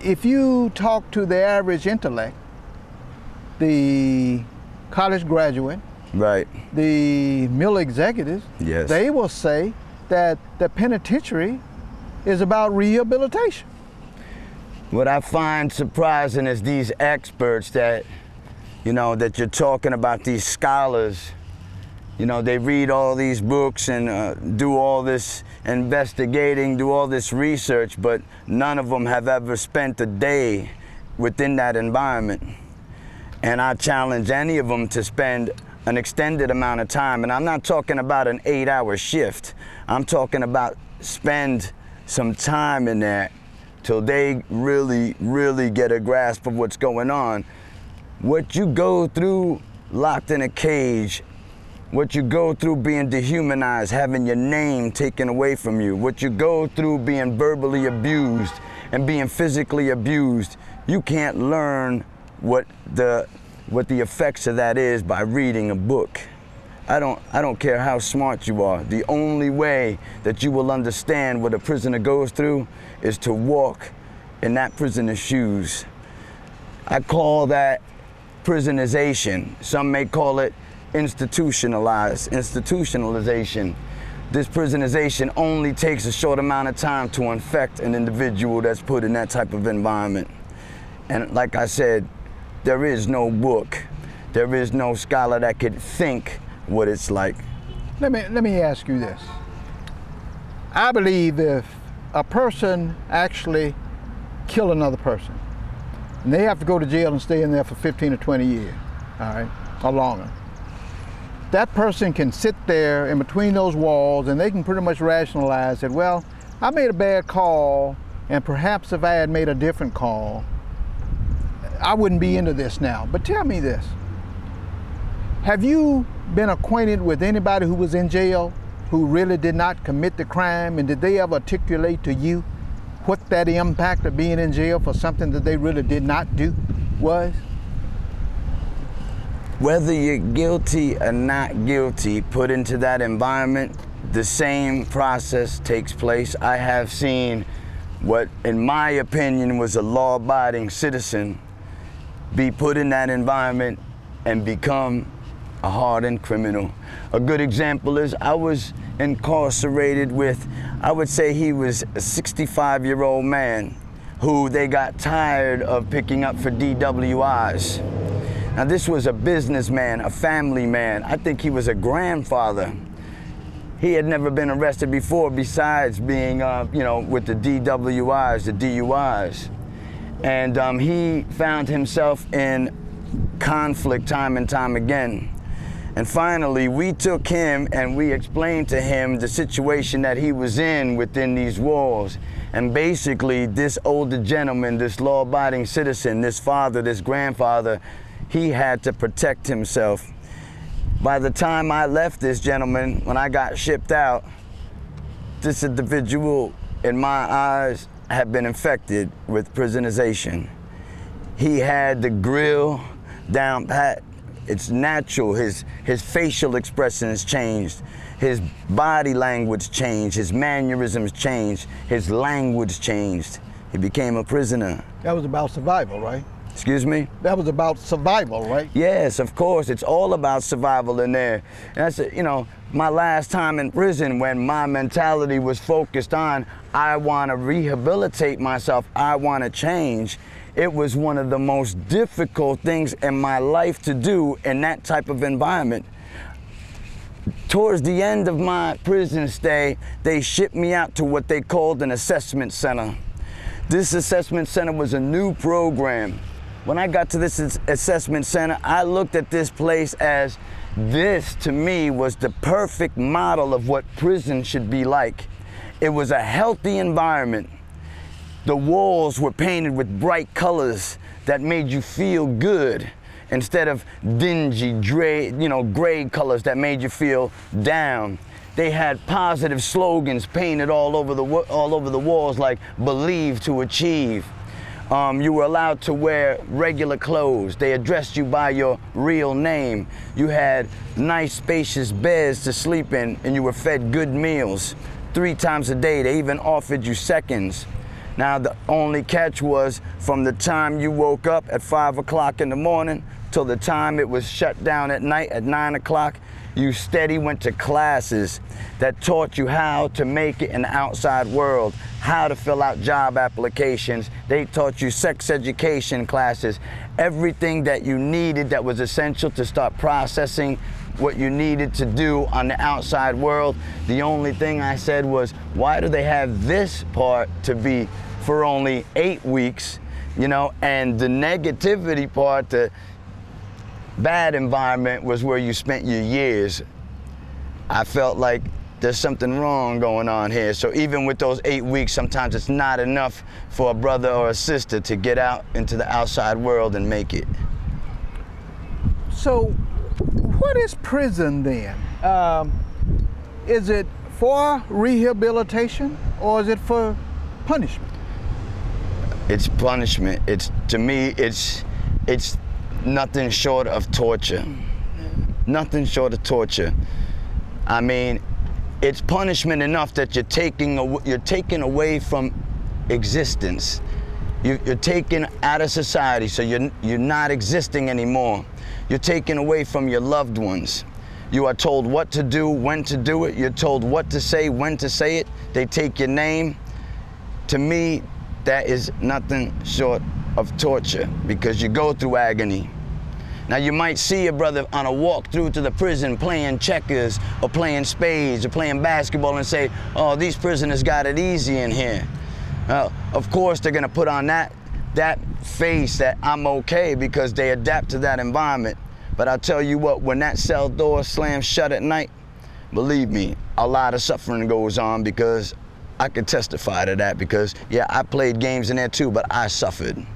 if you talk to the average intellect, the college graduate, right, the mill executives, yes, they will say that the penitentiary is about rehabilitation. What I find surprising is these experts that, you know, that you're talking about, these scholars, you know, they read all these books and do all this investigating, do all this research, but none of them have ever spent a day within that environment. And I challenge any of them to spend an extended amount of time. And I'm not talking about an 8-hour shift. I'm talking about spend some time in there till they really, really get a grasp of what's going on. What you go through locked in a cage, what you go through being dehumanized, having your name taken away from you, what you go through being verbally abused and being physically abused, you can't learn what the effects of that is by reading a book. I don't care how smart you are. The only way that you will understand what a prisoner goes through is to walk in that prisoner's shoes. I call that prisonization. Some may call it institutionalization. This prisonization only takes a short amount of time to infect an individual that's put in that type of environment. And like I said, there is no book, there is no scholar that could think what it's like. Let me ask you this. I believe if a person actually kill another person, and they have to go to jail and stay in there for 15 or 20 years, all right, or longer, that person can sit there in between those walls and they can pretty much rationalize that, well, I made a bad call, and perhaps if I had made a different call, I wouldn't be into this now. But tell me this, have you been acquainted with anybody who was in jail who really did not commit the crime, and did they ever articulate to you what that impact of being in jail for something that they really did not do was? Whether you're guilty or not guilty, put into that environment, the same process takes place. I have seen what, in my opinion, was a law-abiding citizen be put in that environment and become a hardened criminal. A good example is I was incarcerated with, I would say he was a 65-year-old man who they got tired of picking up for DWIs. Now this was a businessman, a family man. I think he was a grandfather. He had never been arrested before besides being, you know, with the DWIs, the DUIs. And he found himself in conflict time and time again. And finally, we took him and we explained to him the situation that he was in within these walls. And basically, this older gentleman, this law-abiding citizen, this father, this grandfather, he had to protect himself. By the time I left this gentleman, when I got shipped out, this individual, in my eyes, had been infected with prisonization. He had the grill down pat. It's natural. His facial expressions changed. His body language changed. His mannerisms changed. His language changed. He became a prisoner. That was about survival, right? Excuse me? That was about survival, right? Yes, of course. It's all about survival in there. And that's, you know, my last time in prison, when my mentality was focused on, I want to rehabilitate myself, I want to change. It was one of the most difficult things in my life to do in that type of environment. Towards the end of my prison stay, they shipped me out to what they called an assessment center. This assessment center was a new program. When I got to this assessment center, I looked at this place as this, to me, was the perfect model of what prison should be like. It was a healthy environment. The walls were painted with bright colors that made you feel good instead of dingy, gray colors that made you feel down. They had positive slogans painted all over the walls, like "Believe to Achieve." You were allowed to wear regular clothes. They addressed you by your real name. You had nice, spacious beds to sleep in, and you were fed good meals 3 times a day. They even offered you seconds. Now, the only catch was from the time you woke up at 5 o'clock in the morning till the time it was shut down at night at 9 o'clock, you steady went to classes that taught you how to make it in the outside world, how to fill out job applications. They taught you sex education classes, everything that you needed that was essential to start processing what you needed to do on the outside world. The only thing I said was, why do they have this part to be for only 8 weeks, you know, and the negativity part, the bad environment, was where you spent your years. I felt like there's something wrong going on here. So even with those 8 weeks, sometimes it's not enough for a brother or a sister to get out into the outside world and make it. So what is prison then? Is it for rehabilitation or is it for punishment? It's punishment. To me, it's nothing short of torture. Nothing short of torture. I mean, it's punishment enough that you're taken away from existence. You're taken out of society, so you're not existing anymore. You're taken away from your loved ones. You are told what to do, when to do it. You're told what to say, when to say it. They take your name. To me, that is nothing short of torture, because you go through agony. Now, you might see a brother on a walk through to the prison playing checkers or playing spades or playing basketball and say, oh, these prisoners got it easy in here. Of course, they're gonna put on that face that I'm okay, because they adapt to that environment. But I'll tell you what, when that cell door slams shut at night, believe me, a lot of suffering goes on, because I can testify to that, because yeah, I played games in there too, but I suffered.